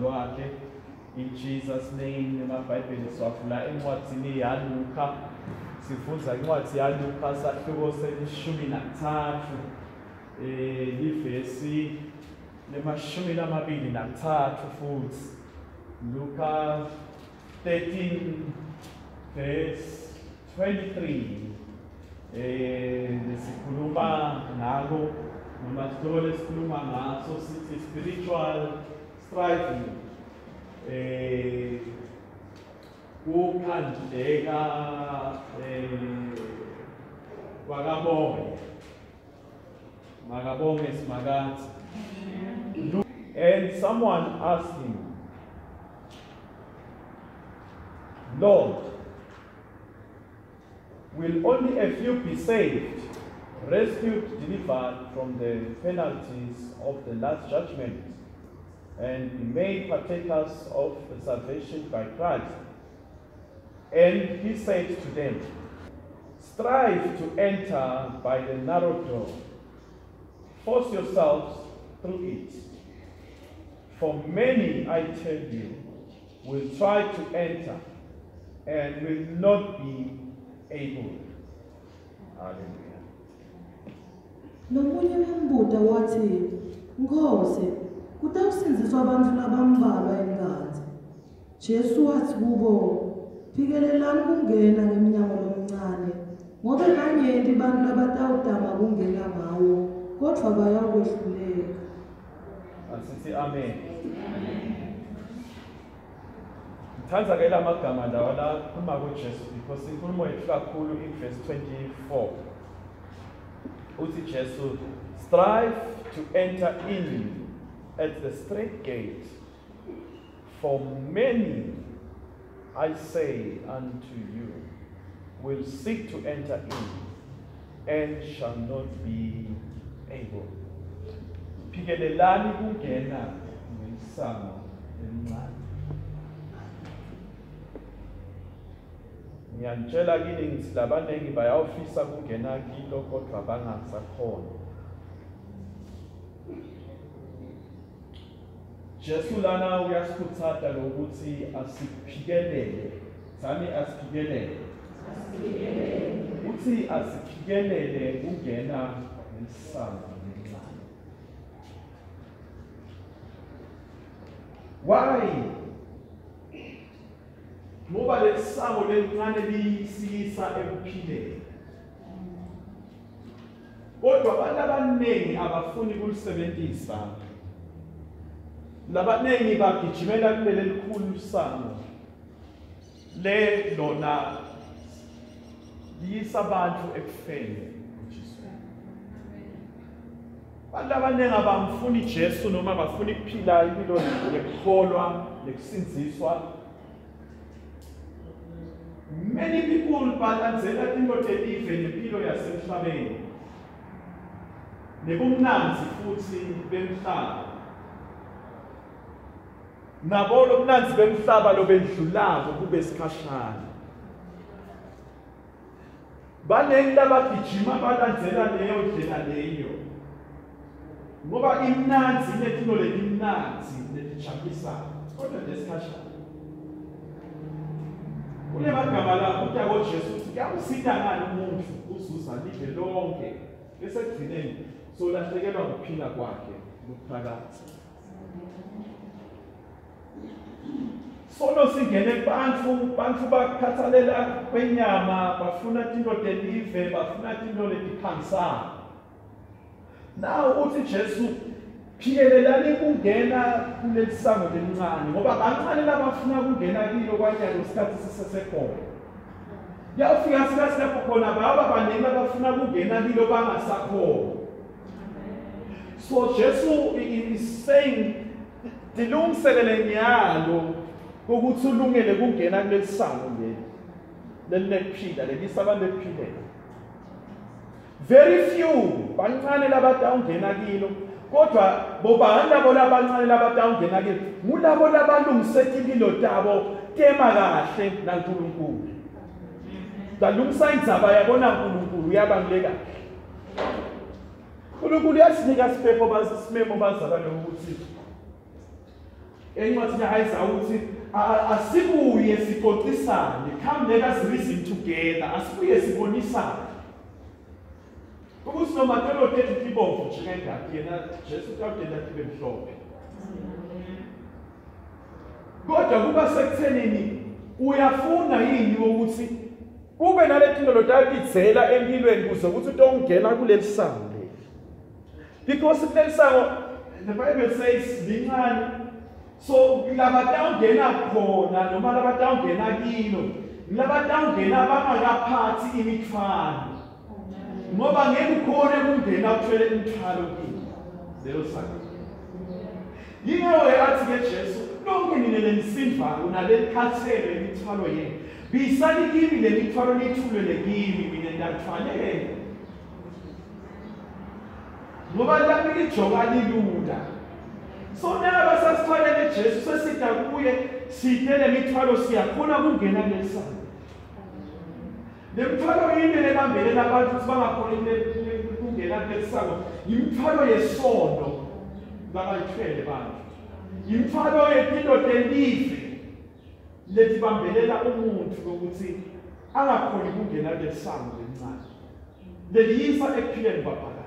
wakhe. In Jesus' name, emabhayibheli siwavula encwadini yaLuka. Sifunda incwadi yaLuka sahluko selishumi nantathu. Livesi lemashumi lamabili nantathu futhi. Luka 13 verse 23. Sikhuluma ngalo noma sihloko lesikhuluma ngaso sithi spiritual striving. Ukhandleka makabonge simakathi. And someone asked him, Lord, will only a few be saved, rescued, delivered from the penalties of the last judgment, and be made partakers of the salvation by Christ? And he said to them, strive to enter by the narrow door. Force yourselves through it. For many, I tell you, will try to enter and will not be able. Hallelujah. Nomunye wembuda wathi, Nkosi, kutawusinziswa abantu labambalwa enkandla. Jesu wathi kubo, phikelelani kungena ngeminyango lomncane, ngoba kanyenti abantu labatawudama kungena ngawo, kodwa bayakwehluleka. Asithi amen. Ngithanda ke la magama lawa la khuluma kuJesu because inkulumo yethu kakhulu in verse 24. Uthi Jesu, strive to enter in at the straight gate, for many, I say unto you, will seek to enter in and shall not be able. Phikelelani kungena ngesango elincane. Ngiyantshela kini ngithi labanengi bayawufisa kungena kilo kodwa bangasakhona. Jesu lana uyasikhuthaza lokuthi asiphikelele. Sami asiphikelele. Uthi asiphikelele kungena ngesango elincane. Why? Ngoba lesango lelincane liyisisa ekuphileni. Kodwa abantu abaningi abafuni ukulisebenzisa. Labanengi bagijimela kuleli likhulu isango. Le lona liyisa abantu ekufeni. Abantu abaningi abamfuni Jesu noma bafuni ukuphila impilo yokukholwa nekusinziswa. Many people balandzela into elive nempilo yasemhlabeni. Nebumnanzi futhi bemhlaba. Nabo lobunanzi bemhlaba lobendlulako kube sikhashana. Banengi labagijima balandzela leyo ndlela leyo. Ngoba imnanzi netino letimnanzi netijabulisa kodwa lesikhashana. Kule magama la uthi akoJesu uthi kuyamsida ngani umuntu uzuza live lonke bese kugcineni solahlekelwa ukuphila kwakhe lokuphakathi. Sono singene bantu bakhathalela kwenyama bafuna into delive bafuna into letikhangisa. Now uthi Jesu phikelelani kungena kulelisango lelincane ngoba bancane labafuna kungena kilo kwanyalo isikhathi sisesekhona. Yafika isikhathi lapho khona baba banengi abafuna kungena kilo bangasakhona. So Jesu is saying dilungiselele nyalo ukuthi ulungele kungena kulelisango leli leliphila lelisa abantu ekuphileni. Very few bancane labatawungena kilo. Kodwa bobani labo labancane labatawungena kilo ngulabo labalungisela impilo tabo tema kahle naNkulunkulu. Balungisa indzaba yabona uNkulunkulu uyabangeka. uNkulunkulu uyasinika siphepho basimemo bazalwane ukuthi encwadini yaIsaya ukuthi asibuye sixoxisane, come let us reason together, asibuye sibonisane. Ukuthi noma tolothethe ibomvu njengenda yena Jesu kawudela ibe mhlophe. Kodwa kuba sekuthenini uyafuna yini ukuthi ube naletinto lotayitizela empilweni kuze ukuthi utongena kuleli sango leli. Because kuleli sango the Bible says lincane, so labatawungena khona noma labatawungena kilo labatawungena bangakaphathi imithwalo. Ngoba ngeke ukhone ukungena uthwele imithwalo kini lelo sango. Yingowe athi ke Jesu lonke nina lenisindvayo nalelikhathele imithwalo yenu bisani kimi lemithwalo nithulele kimi mina ndathwalele. Ngoba lami lijoka lilula. So naba sasithwalele Jesu sesida kuye sitele imithwalo siyakhona ukungena kuleli sango. Lemithwalo yini lebambelela abantu ukuthi bangakhona ukungena kuleli sango imithwalo yesondo labayithwele bantu. Imithwalo yetinto telive lethi bambelela umuntu ukuthi angakhoni ukungena kuleli sango lencane. Leliyisa ekuphileni kwaphakathi.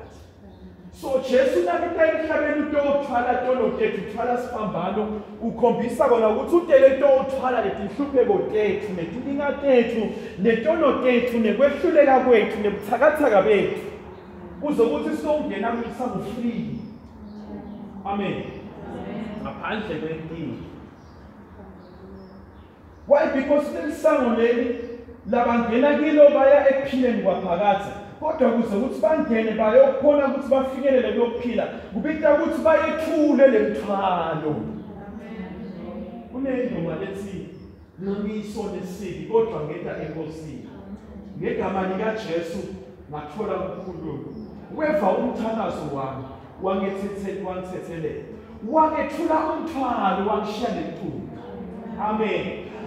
So Jesu nakita emhlabeni utothwala tolotethu uthwala siphambano ukhombisa kona ukuthi utele tothwala letinhlupheko tethu netinkinga tethu netono tethu nekwehluleka kwethu nebuthakathaka bethu kuzokuthi singena kulisango free. Amen. Ngaphandle kwenkinga. Why? Because lelisango leli labangena kilo baya ekuphileni kwaphakathi. Kodwa kuze ukuthi bangene bayokhona ukuthi bafikelele kuyokuphila kubita ukuthi bayethule lemthwalo. Kunendoma lethi namiso lesibi kodwa ngeta enkosini. Ngegama lika Jesu ngathola uNkulunkulu. Weva umthanazo wami wangethethelele. Wangethula umthwalo wangishiya lentulo. Amen.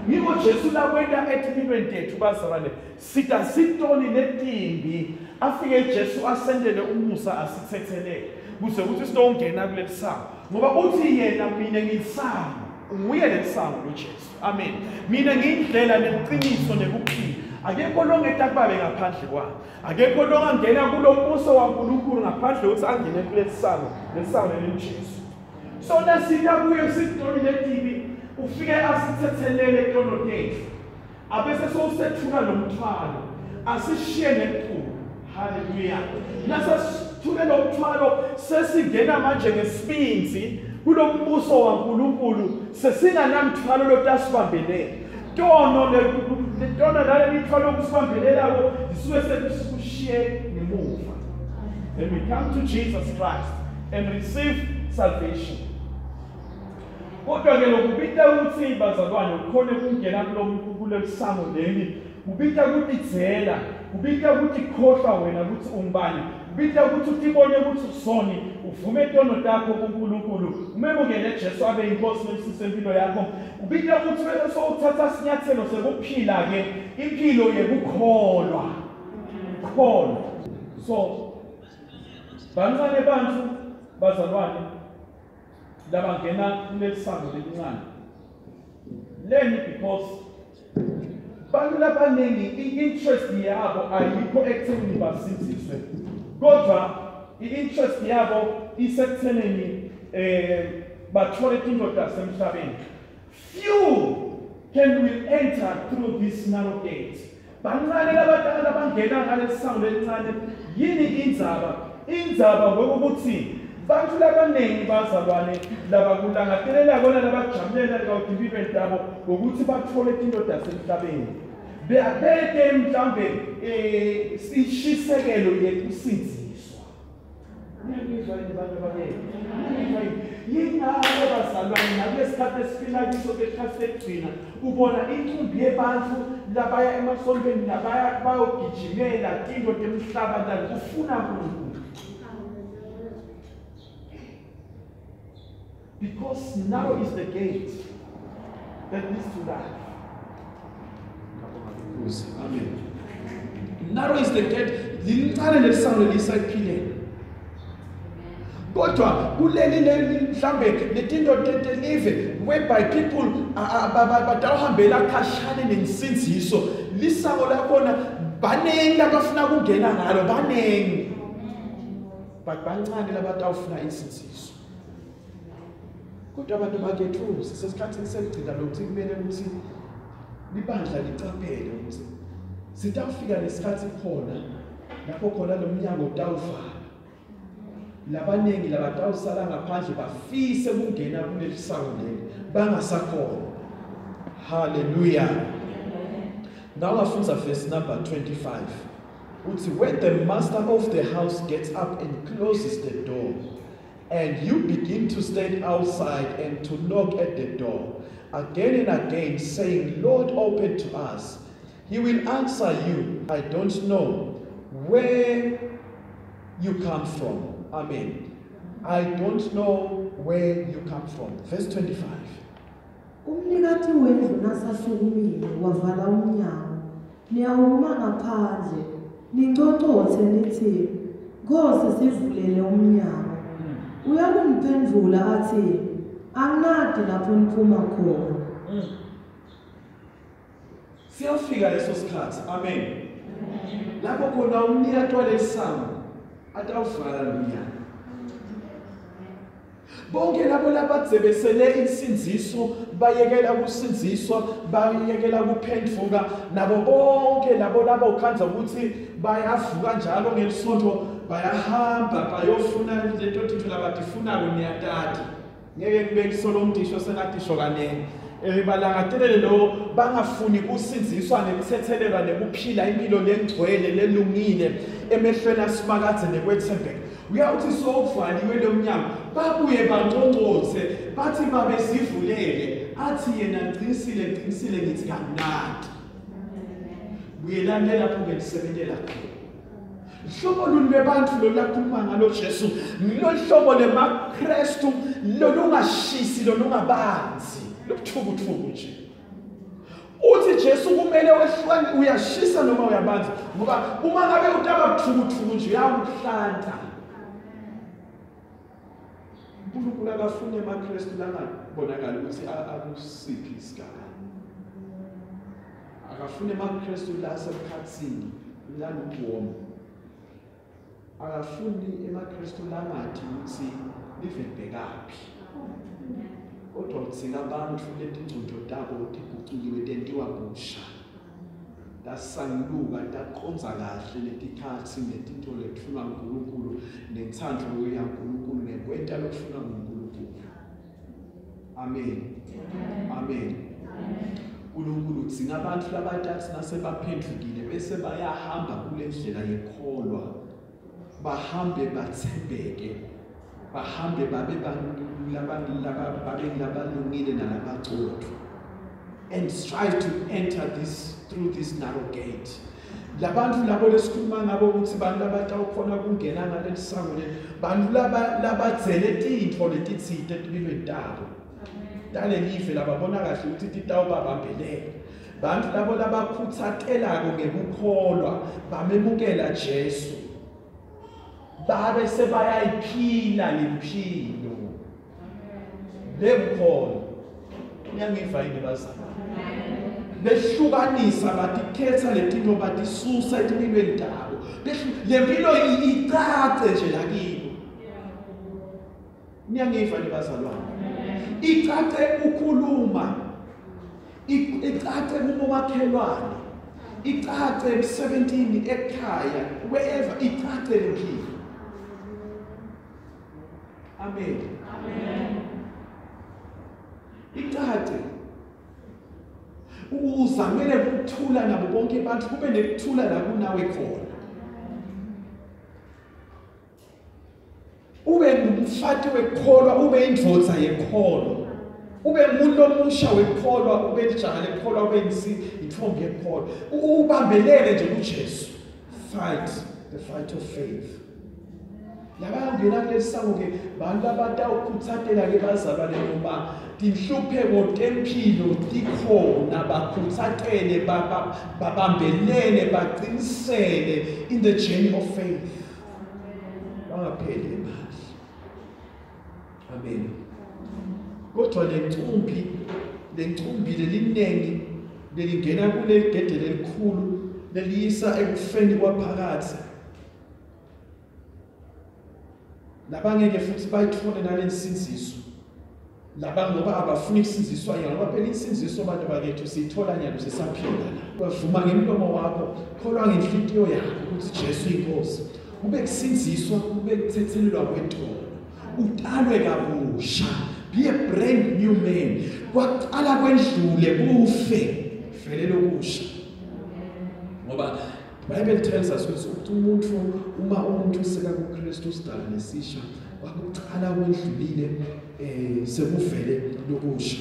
Yiko Jesu la kwenda empilweni tethu bazalwane sita sitoni letimbi afike Jesu asendele umusa asithethelele kuze ukuthi sitongena kuleli sango ngoba uthi yena mina ngiyisango nguye lesango loJesu. Amen. Mina ngiyindlela neqiniso nekuphila. Akekho longeta kubabe ngaphandle kwami. Akekho longangena kulombuso waNkulunkulu ngaphandle ukuthi angene kuleli sango lesango leliJesu. So nasita kuyo sitoni letimbi ufike asithethelele tono tethu abese sowusethula lomthwalo asishiye nemkhulu. Hallelujah. Nasasithule lomthwalo sesingena manje ngesibinzi kulombuso waNkulunkulu sesinganamthwalo lotasibambelele tono letona la mithwalo kusibambelelako isuke sekushiye ngemuva. Then we come to Jesus Christ and receive salvation. Kodwa ke lokubita ukuthi bazalwane ukhona ukungena kulolu sango leli ubita ukuthi dzela ubita ukuthi khohlwa wena ukuthi ungubani ubita ukuthi utibone ukuthi usoni uvume tono takho kuNkulunkulu umemukele Jesu abe inkosi nesisempilo yakho ubita ukuthi bese sowuthatha sinyathelo sekuphila ke impilo yekukholwa kholwa. So bancane bantu bazalwane labangena kuleli sango lelincane leni because bantu labaningi i-interest yabo ayikho ekutheni basiziswe kodwa i-interest yabo isekuthenini bathole izinto zasemhlabeni. Few will enter through this narrow gate. Bancane labadala bangena ngaleli sango lelincane. Yini indzaba ngokuthi bantu labaningi bazalwane labakulangathelela kona labajabulela lawudimpilweni zabo ngokuthi bathole izinto zasemhlabeni. Beyabeke mhlambe ishisekelo yekusinziswa. Ngiyizwa abantu abanye. Yingakho bazalwane nakulesikhathi esiphila kiso lesikhathi sekugcina ubona inkumbi yebantu labaya emasontweni labaya bayogijimela izinto zemhlaba la ufuna uNkulunkulu. Because narrow is the gate that leads to life. Amen. Narrow is the gate. kodwa kuleli mhlambe letinto telive whereby people batawuhambela khashane nensinziso lisango lakhona banengi abafuna ukungena ngalo banengi but bancane labatawufuna insinziso kodwa abantu bakethusi sesikhathini sekugcina lokuthi kumele ukuthi libandla licaphele ukuthi sitawufika lesikhathi khona lapho khona lo mnyango utawuvala labanengi labatawusala ngaphandle bafise ukungena kuleli sango leli bangasakhona. Hallelujah. Now afunza verse number 25 uthi when the master of the house gets up and closes the door and you begin to stand outside and to knock at the door again and again saying, Lord, open to us, he will answer you, I don't know where you come from. Amen. I don't know where you come from. Verse 25. Umnikati wendlu nasasukumile wavala umnyango. Niyawuma ngaphandle. Nincocothe nithi, Nkosi sivulele umnyango. Uyakumphendula athi, anginadi lapho niphuma khona. Siyafika leso sikhathi. Amen. Lapho khona umnikati walesango atawuvala umnyango. Bonke labo labadzebesele insinziso bayekela kusinziswa bayekela kuphendvuka nabo bonke labo ukhanza ukuthi bayavuka njalo ngelisonto bayahamba bayofuna lento thithu labatifuna kuniyatati ngeke kube kusolo umdisho sengadisho kanene balangatelele lo bangafuni kusinziswa nekuthethelelwa nekuphila impilo lengcwele lelungile emehlweni asimakadze nekwethembeka. Uyawuthi sokuvaliwe lo mnyango babuye banconcothe bathi babesivulele athi yena ngiqinisile ngithi kamnandi buyelane lapho ngelisebenzela khona. Hlobo luni bebantu lo lakhuluma ngalo Jesu ngilo hlobo lemaKristu lo lungashisi lo lungabanzi lobuthuku nje. Uthi Jesu kumele wehlukane uyashisa noma uyabanza ngoba uma ngabe utaba buthuku nje uyamhlanta. uNkulunkulu akafune amaKristu langabonakala ukuthi akusiphi isigaba. Akafune amaKristu lasemkhathini lalubomo. Akafuni amaKristu langathi ukuthi livebhekaphi. Kodwa uthina abantu leti ngcondo tabo tiguculiwe tentiwa busha. Dasangiluka taqonza kahle letikhathi netinto letfuna uNkulunkulu nenthando yaNkulunkulu nekwenta lokufuna uNkulunkulu. Amen. Amen. uNkulunkulu udzinga abantu labatathu nasebaphendukile bese bayahamba kule ndlela yekholwa. Bahambe bathembeke. Bahambe babe labalungile nalabaqotho. And strive to enter through this narrow gate. Labantu labo lesikhuluma ngabo ukuthi bantu abatawukhona ukungena ngaleli sango le bantu labadzele tintfo letitsite empilweni tabo. Talelive lababona kahle ukuthi titawubabambelela. Bantu labo labakhuthakelako ngekukholwa bamemukela Jesu. Babe sebayayiphila lempilo. Lemkholo uyangiva yini bazana? Behlukanisa batikhetha letinto batisusa empilweni tabo. Lempilo icace nje lakibo. Niyangiva ni bazalwane? Icace ukukhuluma. Icace kumakhelwane. Icace emsebentini ekhaya wherever icace lempilo. Amen. Amen. Icace uzamele ukuthula nabo bonke abantu kube nekuthula la kunawe khona. Ube ngumfati wekholwa ube indvodza yekholwa. Ube umuntu omusha wekholwa ube lijaha lekholwa ube intombi yekholwa. Ubambelele nje kuJesu. Fight the fight of faith. Labangena kulesango ke bantu abatawukhuthatela ke bazalwane noma tinhlupheko tempilo tikhona bakhuthatele babambelele baqinisele in the journey of faith. Bangapheli imali. Amen. Kodwa le ntombi lelinengi lelingena kuleli gede lelikhulu leliyisa ekufeni kwaphakathi. Labangeke futhi bayithole nalensinziso. Laba ngoba abafuni ukusinziswa yona ngoba phela insinziso abantu bakethu siyithola nyalo sesaphila la. Bavuma ngemlomo wakho, kholwa ngenhliziyo yakho ukuthi Jesu inkosi. Kube kusinziswa, kube kuthethelelwa kwentolo. Utalwe kabusha. Be a brand new man. Kwaqala kwendlule kufe. Vele lokusha. Ngoba Bible tells us ukuthi uma umuntu useka kuKristu sidala nesisha, wakuqala kwendlulile sekuvele lokusha.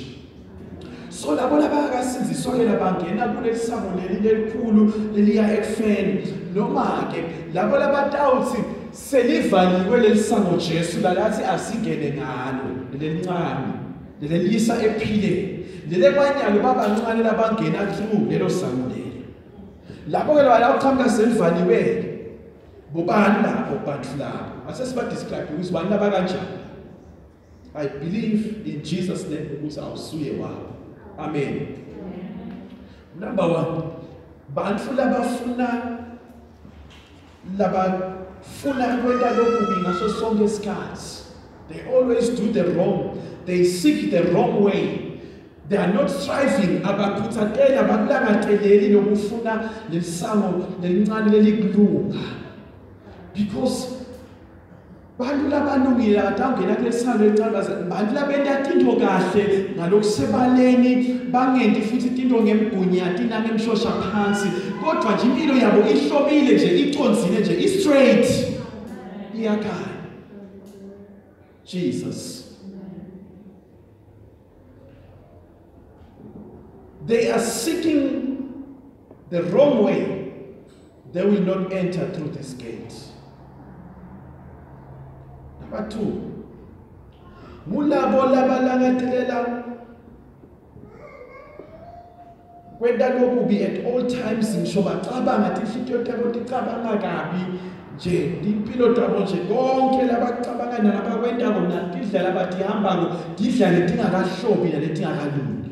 So labo labakasinziswa ke labangena kulelisango lelikhulu leliya ekufeni. Noma ke labo labatawuthi selivaliwe lelisango Jesu lalathi asingene ngalo lelincane leliyisa ephile lele kwanyalo babancane labangena through lelo sango leli. Labo ke labaqhamuka selivaliwe bobani labo bantu labo asesiba describe ukuthi bani laba kanjani. I believe in Jesus name ukuthi awusuye wabo. Amen. Number 1, bantu labafuna kwenda lokubi ngaso sonke isikhathi. They always do the wrong. They seek the wrong way. They are not striving abakhuthatela bakulangazeleli lokufuna lelisango lelincane lelikulunga. Because bantu labalungile atangena kulesando lencane bantu labenta into kahle ngalokusebaleni bangendi futhi into ngemgunyati nangemshosha phansi kodwa nje impilo yabo ihlobile nje iconzile nje i-straight iyakhaya. Jesus. They are seeking the wrong way. They will not enter through this gate. Number 2, mulabo labalangathelela kwenda lokubi at all times ngisho bacabanga inhliziyo yabo ticabanga kabi nje impilo yabo nje konke labacabanga nabakwenda kona indlela abatihamba idla letingakahlobi naletingakalungi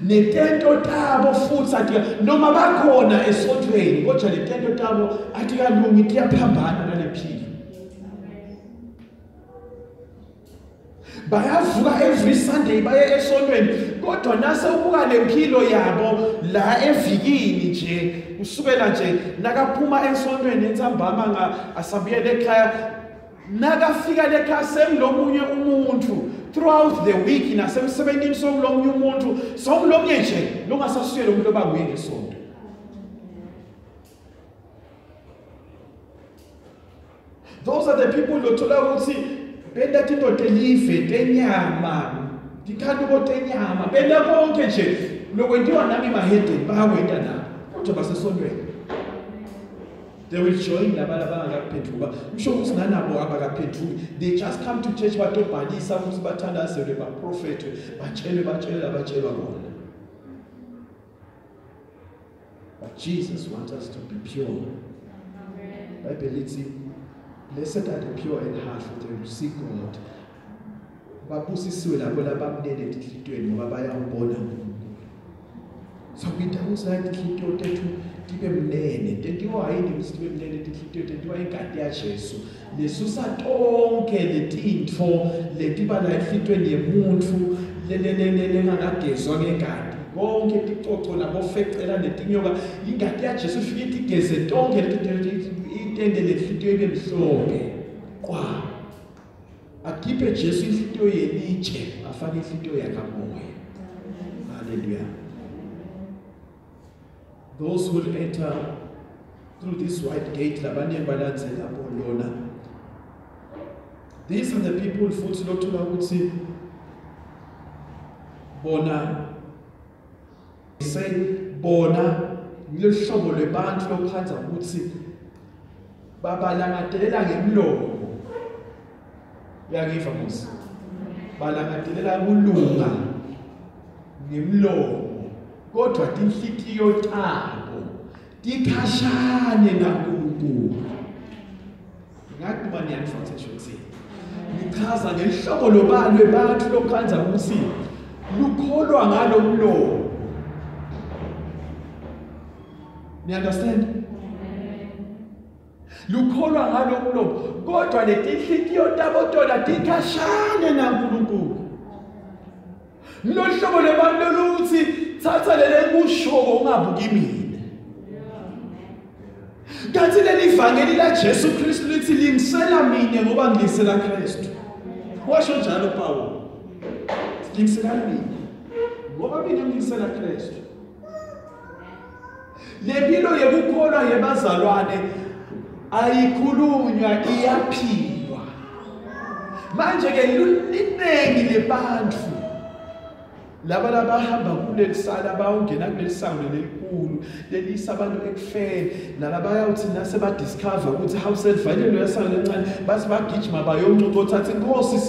netento tabo futhi athi noma bakhona esontweni kodwa letento tabo athi kalungi tiyaphambana nalephilo. Bayavuka every Sunday baye esontweni kodwa nase ubuka lempilo yabo la evikini nje usukela nje nakaphuma esontweni entsambama asabuyele ekhaya nakafika lekhaya semlomunye umuntu throughout the week nasemsebenzini somlomunye umuntu somlomunye nje longasasuyela umuntu obanguye ngesonto. Those are the people lothola ukuthi benda tindoda elive tenyama dikhandu botenyama benda konke nje lokwenziwa nami mahedeni bayakwenda nabo kodwa basesontweni. They will join laba bangakaphenduka usho ukuthi nanabo abakaphenduki they just come to church batobhalisa ukuthi bathandazwe baprofete batshelwe bona. But Jesus wants us to be pure. Bible lithi blessed are the pure in heart for they will see God. Babusisiwe labo labamnene enhlitweni ngoba bayambona uNkulunkulu. So ngidawuza inhliziyo tethu tibe mnene tentiwa yini ukuthi tibe mnene inhliziyo tentiwa ingadi yaJesu lesusa tonke letintfo letiba la enhlitweni yemuntu lengakagezwa ngengadi konke ticoco labofecela letinyoka ingadi yaJesu ifike itigeze tonke itende lenhliziyo ibe mhlophe kwa akhiphe Jesu inhliziyo yelitshe afake inhliziyo yakamoya. Hallelujah. Those who will enter through this white gate, these are the people futhi lothola ukuthi bona say bona ngilehlobo lebantu lokhanza ukuthi babalangadelela ngemlomo. Uyakiva Musa? Balangadelela kulunga ngemlomo. Kodwa inhliziyo tabo tikhashane naNkulunkulu. Ngathi manje anifundise ukuthi Ngichaza ngelihlobo lobani lwebantu lokukhanza ukuthi lukholwa ngalo mlomo. You understand? Lukholwa ngalo mlomo. Kodwa letinhliziyo tabo tona tikhashane naNkulunkulu. Lohlobo lwabantu luthi thatha lele kushoko ungabuki mina. Kanti leli vangeli la Jesu Kristu lithi lingisela mina ngoba ngilisela Kristu. Washo njalo Paulo. Lingisela mina ngoba mina ngilisela Kristu. Lempilo yokukholwa yebazalwane ayikhulunywa iyaphilwa. Manje ke liningi lebantu laba labahamba kuleli sala bawungena kuleli sango lelikhulu lelisa abantu ekufeni nalaba bayawuthi nase ba discover ukuthi how selvalelo yasango lencane basi bagijima bayoncuco uthatha inkosi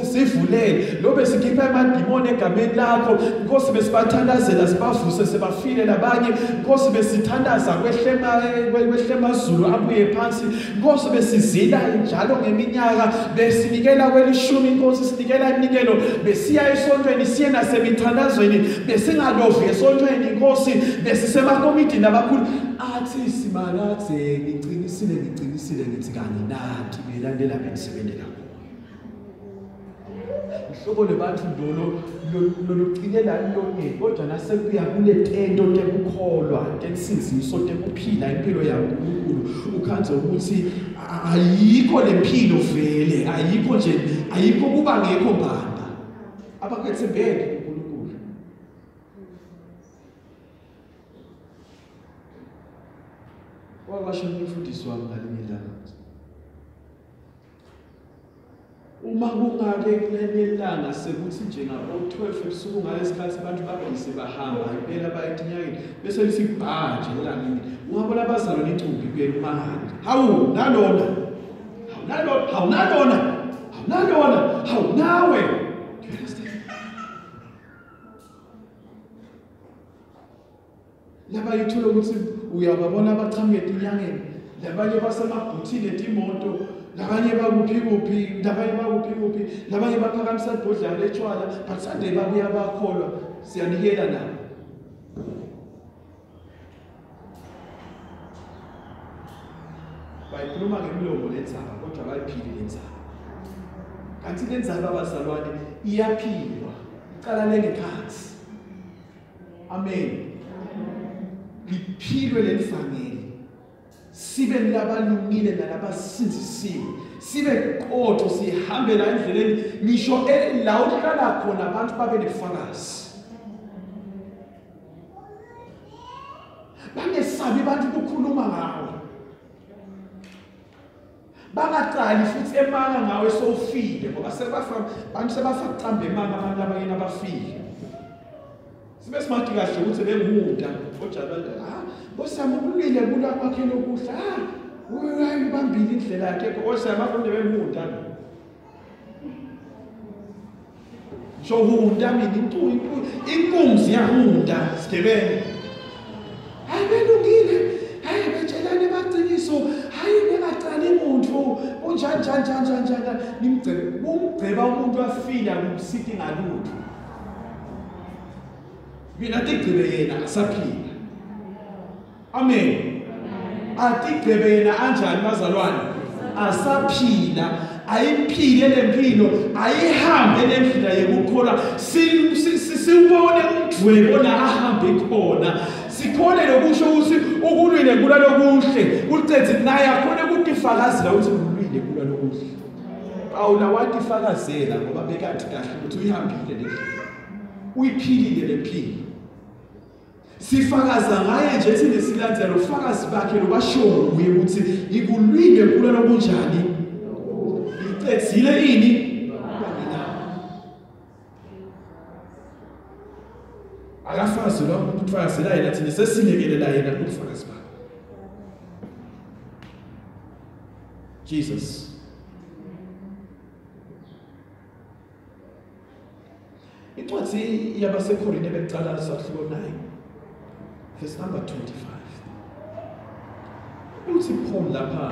sivulele lo besikhipha amadimoni egameni lakho inkosi besibathandazela sibavuse sebafile labanye inkosi besithandaza kwehlema Zulu abuye phansi inkosi besizila njalo ngeminyaka besinikela kwelishumi inkosi sinikela inikelo besiya esontweni siye nasemithandazweni besingalovi esontweni inkosi besisemakomiti nabakhulu athi simalathe ngiqinisile ngithi kanye nathi belandela bemsebenzela ihlobo lebantu lolucilela lonke kodwa nasekuya kule tento tekukholwa tensinziso tekuphila impilo yaNkulunkulu ukhanze ukuthi ayikho lempilo vele ayikho kuba ngekho banda abakwethembeke uNkulunkulu. Washo umfundisi wami ngalinye ilanga uma kungake kuleli ilanga sekuthi nje ngabo-12 ebusuku ngalesikhathi abantu babise bahamba impela bayetinyakeni bese lithi nje elangeni ungabona abazalwane incumbi kuyena umangani hawu nawe laba yithulo ukuthi uyababona abachamuke etinyangeni labanye basemabhuthini etimoto labanye bakuphi labanye baphakamisa ibhodlela letshwala but Sunday babuya bakholwa siyanikela nabo bayikhuluma ngemlomo lenzaba kodwa bayiphile lenzaba kanti lenzaba abazalwane iyaphilwa iqala lengekhansi amen liphilwe lelivangeli sibe labalungile nalabasinzisiwe sibe qotho sihambela endleleni ngisho la uhlala khona abantu babe nebufakazi bangesabi abantu ukukhuluma ngawe bangaqali futhi emanga ngawe sowufile ngoba abantu sebafaka uqambe emanga abantu abanye abafile sibe smart kahle ukuthi benguhunda kodwa abantu bosama ukulile kula kwakhe lokudla uyayibambile indlela yakhe osama afunde benguhunda hunda mina inkunzi yahunda sigebene belungile betshelane baqiniso bengaqali umuntu unjani nimgceba umuntu afila kumsithi ngalutho mina tigcebe yena asaphila amen atigcebe yena anjani bazalwane asaphila ayiphile lempilo ayihambe lendlela yokukholwa siubone umdwebo ona ahambe khona sikhole lokusho ukuthi ukulwile kula lokuhle ulicenze naye akhona ukutifakazela ukuthi ulwile kula lokuhle Pawula watifakazela ngoba bekathi kahle ukuthi uyihambile lendlela uyiphilile lempilo sifakaza ngaye nje sinesilandzelo ufakazi bakhe lobashoyo ukuthi ikulwile kula lokunjani icedzile ini akafazi lo umuntu ufakazela yena thina sesilekelela yena kubufakazi bakhe Jesus incwadi yabaseKorinte bekuqala sahluko 9 verse number 25 uthi Paul lapha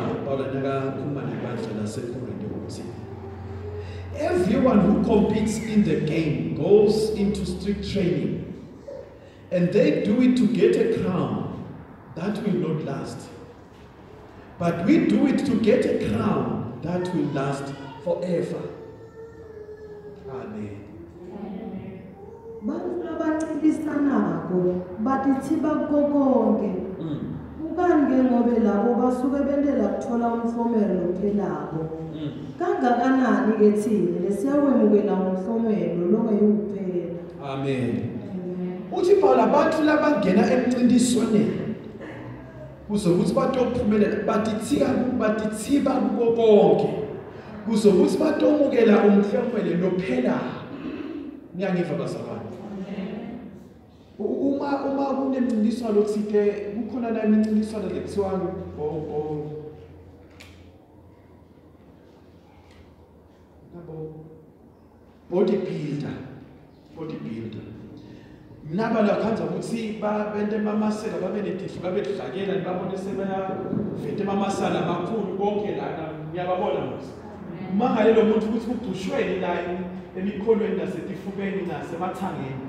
khuluma nebandla laseKorinte ukuthi everyone who competes in the game goes into strict training, and they do it to get a crown that will not last. But we do it to get a crown that will last forever. Amen. Bantu abancintisanako batithiba konke. Ukani ke ngobe labo basuke bendela kuthola umhlomelo ophelako. Kangakanani ke thina lesiyawemukela umhlomelo longeyokuphela. Amen. Uthi Paul abantu labangena emncintiswaneni kuzokuthi batophumelela batithiba konke kuzokuthi batomukela umhlomelo lophelayo. Niyangiva bazalwane? Uma kunemncintiswano othile kukhona la imincintiswano lekuthiwa bodybuilder. Naba lakhanza ukuthi bente mamasela babe netifu babe dlakela babone sebeyavete mamasala amakhulu konke lana ngiyababona manje. Mangale lo muntu ukuthi udushweni la emikholweni nasetifubeni nasemathangeni.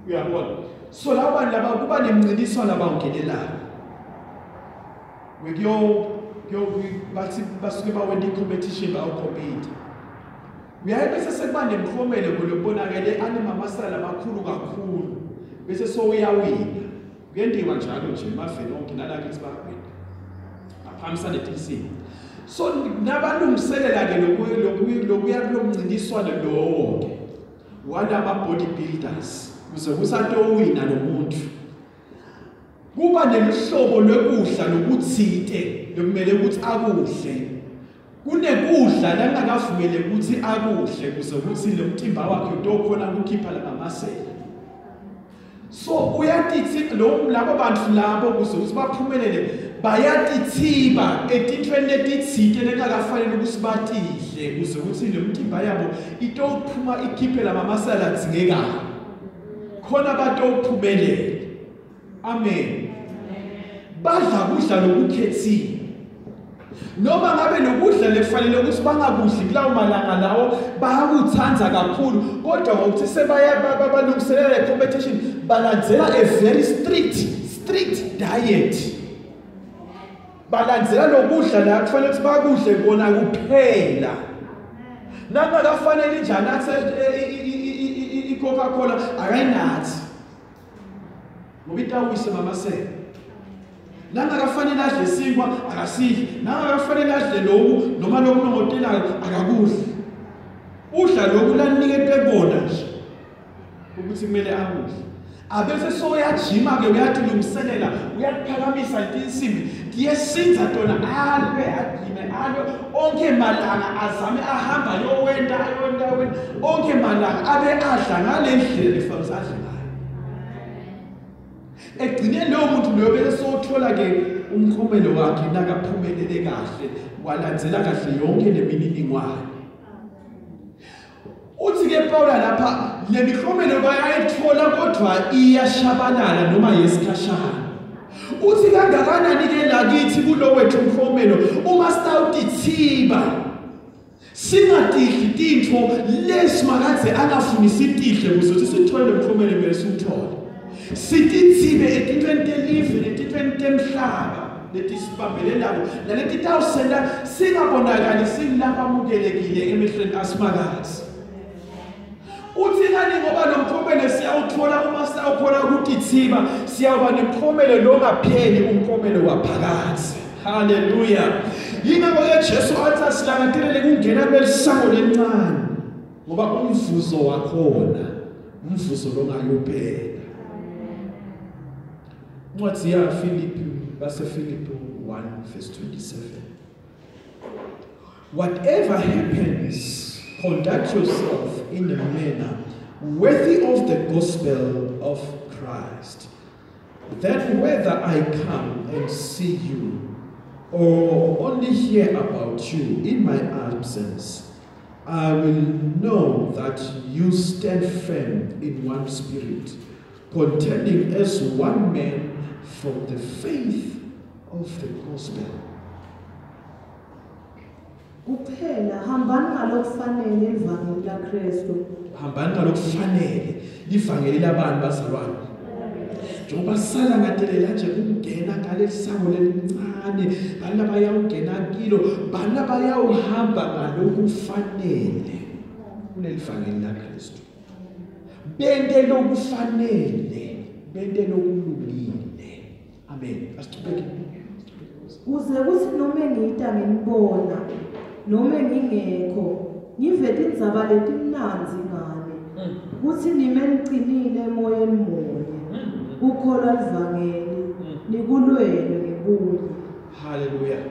Uyabona? So labantu laba kuba nemncintiswano abawungenelayo. Bathi basuke bawenza i-competition bawu-compete. Uyaye bese sekuba nemhlomelo kolobonakele anemamasala amakhulu kakhulu bese so uyawina. Kuyendiwa njalo nje emafeni onke nalakithi bawina. Aphamisana eTC. So nabalungiselela ke lokuya kulomncintiswano lowo ke. Walama bodybuilders kuze kusatowina lo muntu. Kuba nemihlobo lokudla lokuthite lokumele ukuthi akudle. Kunekudla langakavumele ukuthi akudle kuze kuthi lo mtimba wakhe utokhona ukukhipha la masela. So uyatithi labo bantu labo kuze ukuthi baphumelele bayatithiba etintweni letithite lengakafanele ukuthi batidle kuze kuthi lo mtimba yabo itophuma ikhiphe la masela adingekayo. Khona batophumelele. Amen. Badla kudla lokukhethile. Noma ngabe lokudla lekufanele ukuthi bangakudli kulawo malanga lawo bayakuthanza kakhulu kodwa ngokuthi sebalungiselela competition balandzela a very strict diet. Balandzela lokudla la kufanele ukuthi bakudle kona kuphela. Nangakafanele njani athi i-Coca-Cola akayinathi. Ngoba itawise mamasela. Nangakafanele adle sinkwa akasidli. Nangakafanele adle lokhu noma lokhu nongotelayo akakudli. Udla lokhu lanikete bona nje ukuthi kumele akudle. Abese so uyajima ke uyatilungiselela uyaphakamisa insimbi diyesinza tona alwe onke malanga azame ahamba yowenda onke malanga abe adla ngale ndlela efanele adle ngayo. Egcineni lo muntu lo bese sothola ke umkhomelo wakhe nakaphumelele kahle walandzela kahle yonke lemininingwane. Uthi ke Paul lapha le mikhomelo bayayithola kodwa iyashabalala noma yesikhashana. Uthi kangakanani ke lakithi kulo wethu umkhomelo uma sitawutithiba singadidli tintfo lesimakaze angafunisi tidle ukuze sithole umkhomelo bese uthole. Sitithibe etintweni telive etintweni temhlaba letisibambelelako naleti tawusenda singabonakali silapha amukelekile emehlweni asimakazi. Uthi ngani ngoba lo mkhomelo siyawuthola uma sawukhona ukutithiba siyaba nemkhomelo longapheli umkhomelo waphakathi. Haleluya. Yingakho ke Jesu athi asilangazelele kungena kwelisango lencane ngoba umvuzo wakhona umvuzo longayophela. What's here, Philippi 1 verse 27. Whatever happens, conduct yourself in a manner worthy of the gospel of Christ. Then whether I come and see you or only hear about you in my absence, I will know that you stand firm in one spirit, contending as one man for the faith of the gospel. Kuphela hambani ngalokufanele evangeli laKristu. Hambani ngalokufanele livangeli labantu bazalwane. Njengoba sala ngadelela nje ukungena ngalelisango lelincane, bana bayawungena kilo, bana bayawuhamba ngalokufanele kuleli vangeli laKristu. Bende lokufanele, bende lokulungile. Amen. Asiqhubeke. Uze kuthi noma ngiyita nginibona, noma ngingekho, ngivete indzaba letimnanzi ngane. Kuthi nime niqinile emoyeni munye. Ukholwa livangeli, nikulwele ngebuye. Hallelujah.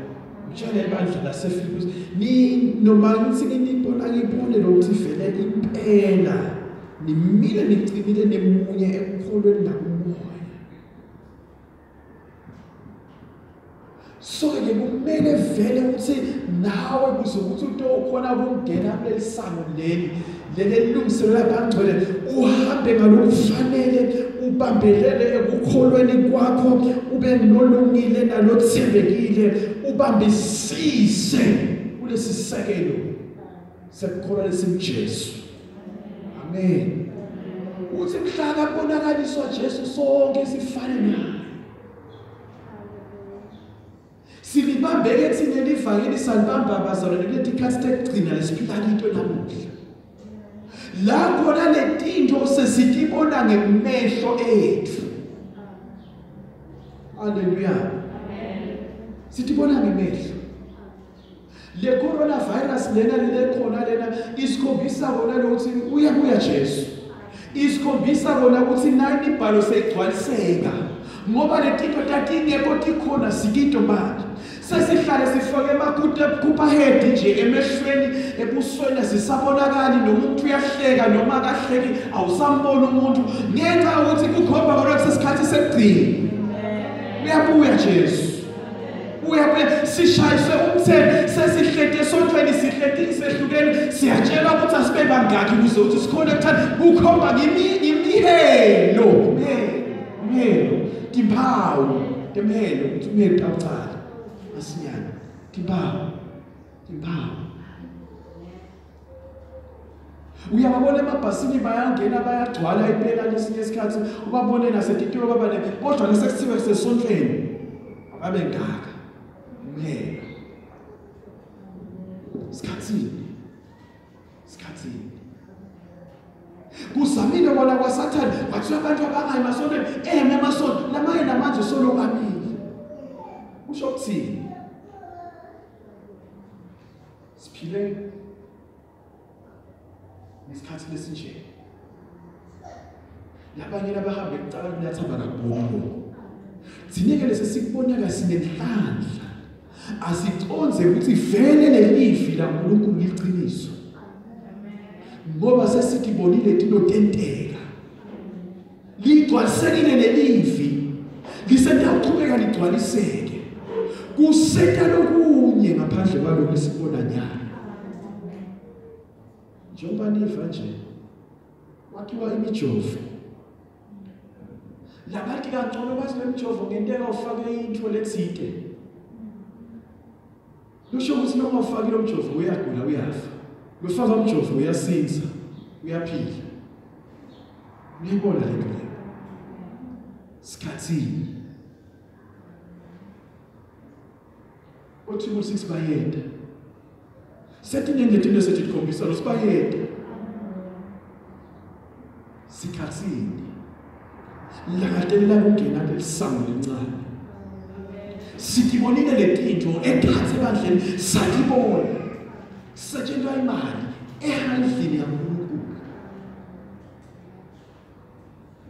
Mtshele bandla laseFilipi ni noma ngithi nginibona ngibone lokuthi vele impela nimile niqinile nemunye ekukholweni nakumoya. So ke kumele vele ukuthi nawe kuzokuthi ukhona ukungena kuleli sango leli lelilungiselela kangcwele uhambe ngalokufanele ubambelele ekukholweni kwakho ube nolongile nalothembekile ubambisise kulesi sekelo sekukholwa lesiJesu. Amen. Uthi mhlaka kubonakaliswa Jesu sonke sifane naye. Silibambeke thina livangeli salibamba bazalwane kulethi khathi tekugcina lesiphila into namuhla. La khona letinto sesitibona ngemehlo ethu. Hallelujah. Amen. Sitibona ngemehlo. Le coronavirus lena lekhona lena isikhombisa kona ukuthi uyabuya Jesu. Isikhombisa kona ukuthi nani ibhalo segcwaliseka. Ngoba letinto tatingekho tikhona sikinto manje. Sesihlale sifake emakude kuphahedi nje emehlweni ebusweni sisabonakali nomuntu uyahleka noma akahleki awusambona umuntu ngenxa ukuthi kukhomba bona sesikhathi sekugcina. Uyabuya Jesu. Uyabuya sishayiswe umthetho sesihlete sontweni sihlete sehlukene siyatshela ukuthi asibe bangaki ukuze uthi sikhona ekuthanda kukhomba imihelo. Timpawu temhelo ukuthi umhelo awucala. Asinyana timpawu. Uyababona emabhasini bayangena bayagcwala impela lesinye isikhathi ubabone nasetitolo babane kodwa lesekuthiwe sesontweni ababe ngaka umhelo sikhathini kuzamile bona kwaSathane kwathiwa abantu abangayi masontweni emasonto namaye namanje solo amile usho ukuthini siphile nesikhathi lesinje labanye labahamba ekucala kuyathamba kakhulu sinike lesi sikubonaka sinenhlanhla asiconze ukuthi vele lelifi laNkulunkulu liqiniso ngoba sesitibonile tinotenteka ligcwalisekile lelifi lisenda uqhubeka ligcwaliseke kuseta lokunye ngaphandle kwalokho esibona nyana njengoba niva nje wakiwa imijovo labantu kangcono bathi lemijovo ngenteka ufake into letsite lusho ukuthi noma ufake lo mjovo uyagula uyafa lufaka umjovo uyasinza uyaphila uyibona lento le sikhathini othi ukuthi sibayenda setinengetini setikhombisa lo sibayenda sikhathini lakatelela kungena lelisango lencane sitibonile letinto ekhathe ebandleni satibona setshentwa imali ehandleni yaNkulunkulu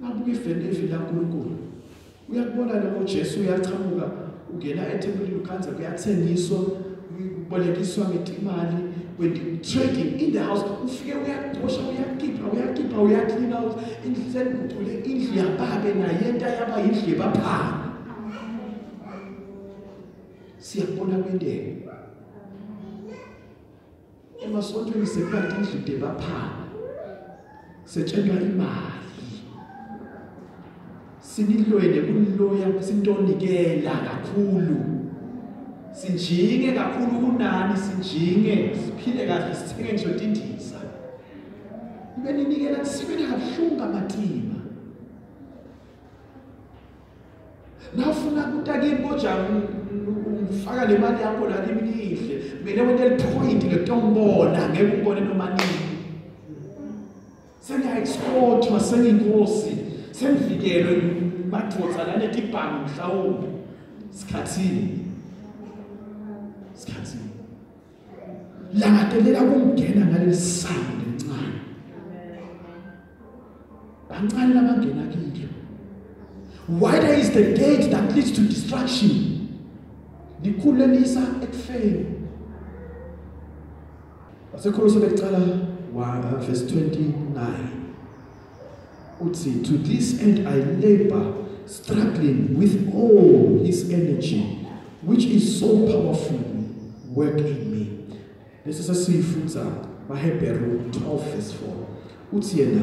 nabuke ifendevile yaNkulunkulu uyakubona lo Jesu uyachamuka ungena ethempelini ukhanza kuyathengiswa ubolekiswa ngetimali when trading in the house ufike uyaqosha uyakhipha uyaclean out indlini kuthule indlu yababe nayenta yaba indlu yebaphana siyabona kwendebe emasontweni sekanti indlu debaphana setshentwa imali sinilwele kuloya sintonikela kakhulu. Sinjinge kakhulu kunani sinjinge siphile kahle sithenge ngisho tindiza. Ibe ninikela sibe kabuhlungu amatima. Nawufuna ukutake imboja ufaka le mali yakho la limihle mele wente point ngetombona ngeke ubone noma nini. Sengiya export sengiyinkosi sengivikelwe mathotha la netibhangi mhlawumbe sikhathini langadelela kungena ngaleli sango lencane. Bancane labangena kilo. Wider is the gate that leads to destruction. Likhulelisa ekufeni. Asekhuluso becala 1 verse 29. Uthi, to this end I labor, struggling with all his energy, which is so powerful work in me. This is a sifuza Hebrews 12 verse 4. Uthi yena,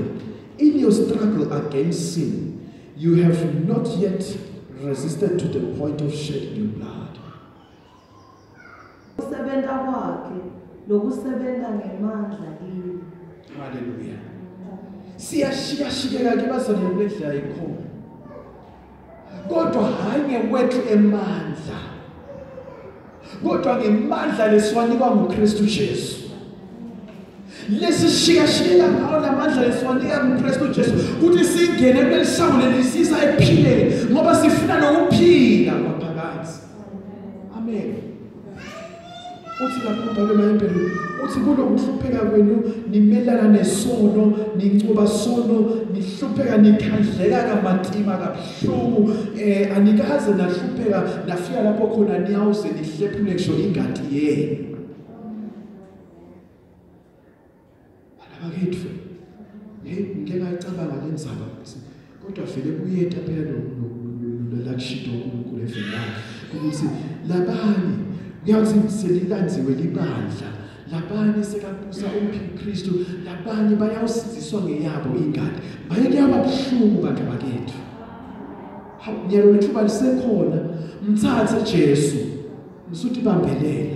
in your struggle against sin, you have not yet resisted to the point of shedding your blood. Usebenza kwakhe lokusebenza ngemandla kini. Hallelujah. Siyashika ke bazalwane bedla ikhona. Kodwa hanye wethu emandla. Kodwa ngemandla lesiwanikwa nguKristu Jesu. Lesishika ngawo lamandla lesiwanika nguKristu Jesu ukuthi singene kwelisango lelisisa ephileni ngoba sifuna nokuphila ngaphakathi. Amen. Uthi lapho ubhale eMahebheru uthi kulokuhlupheka kwenu nimelana nesono nincuba sono nihlupheka nikhandleka kamatima kabuhlungu anikaze nahlupheka nafika lapho khona niyawuze nihlephule ngisho ingadi yenu. Bakethu ngeke ngacabanga lenzaba ukuthi kodwa vele kuyeta phela lo lakshito uNkulunkulu evelayo ukuthi labanye kuyathi selilandziwe libandla labanye sekabusa uKristu labanye bayawusiziswa ngeyabo ingadi baye kuyaba buhlungu bantu bakethu. Ngiyalo lethuba lisekhona mthathe Jesu msuthi bambelela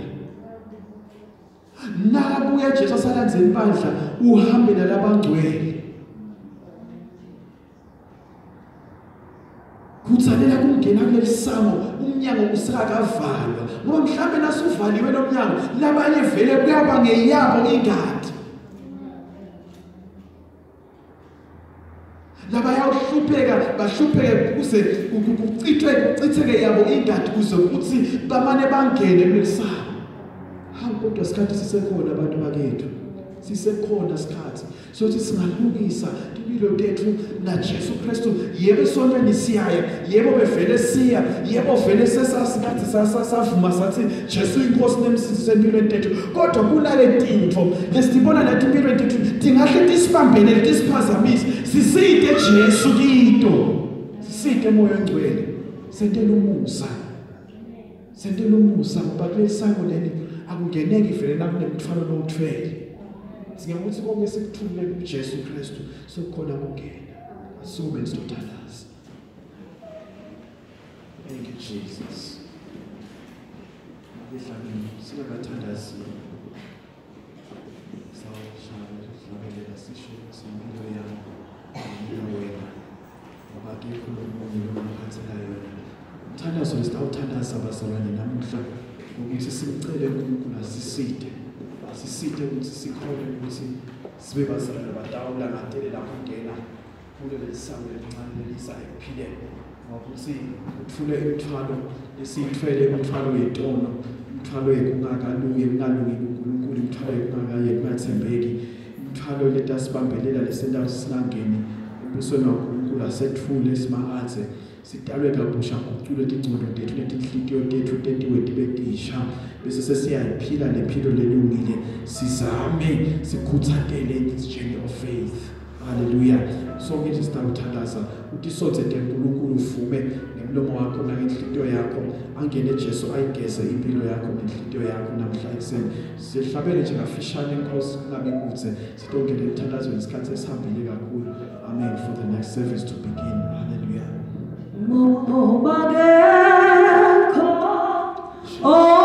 nabuya Jesu asalandzela ibandla uhambe nalabangcwele kutsalela kungena kulelisango umnyango usakavalwa ngoba mhlambe nasuvaliwe nomnyango labanye vele kuyaba ngeyabo ingadi labayahlupheka bahlupheke kuze kuchitheke yabo ingadi kuze kuthi bamane bangene kulelisango. Kodwa isikhathi sisekhona abantu bakethu sisekhona isikhathi sokuthi singalungisa impilo tethu na Jesu Kristu. Yebo esontweni siyaya, yebo bevele siya, yebo vele sesasikhathi sasavuma sathi Jesu inkosi nemsisi empilweni tethu, kodwa kunale tinto lesibona nathi impilweni tethu tingahle tisibambele tisiphazamise siside Jesu kito siside moya ongcwele sentela umusa ngoba kulelisango leli akungeneki vele nakunemthwalo lowuthwele. Singakuthi konke sikuthulile kuJesu Kristu sokukhona ukungena. Asume sithandaza. Thank you Jesus. Ngihlangene singabathandazi. Sawushaya sisho simpilo yakho. Wena. Ngoba kikho umuntu omkhathela yona. Umthandazo lesitawuthandaza abazalwane namuhla ukuthi simcele uNkulunkulu asiside ukuthi sikhole ukuthi sibe bazalwane badawula ngadelela kungena kule lesango elincane lelisayo kuphileke ngoba uthi uthule imithwalo esiyithwele imithwalo yetono imithwalo yekungakalungi kuNkulunkulu imithwalo yekungakaye kungathembeki imithwalo letasibambelela lesendawo sinangeni ebusweni kaNkulunkulu asethule simakathe sidalwe kabusha ngokucula tingcondo tethu letinhliziyo tethu tentiwe tibe tisha bese sesiyaphila lempilo lelungile sizame sikhuthatele journey of faith. Hallelujah. So ngithi sitawuthandaza uthi sothe uNkulunkulu uvume ngemlomo wakho nangenhliziyo yakho angene Jesu ayigeze impilo yakho nenhliziyo yakho namhla ekseni sihlabele nje ngafishane inkosi kungabe kutse sitongele umthandazo ngesikhathi esihambile kakhulu. Amen. For the next service to begin. Hallelujah. Mobageko, oh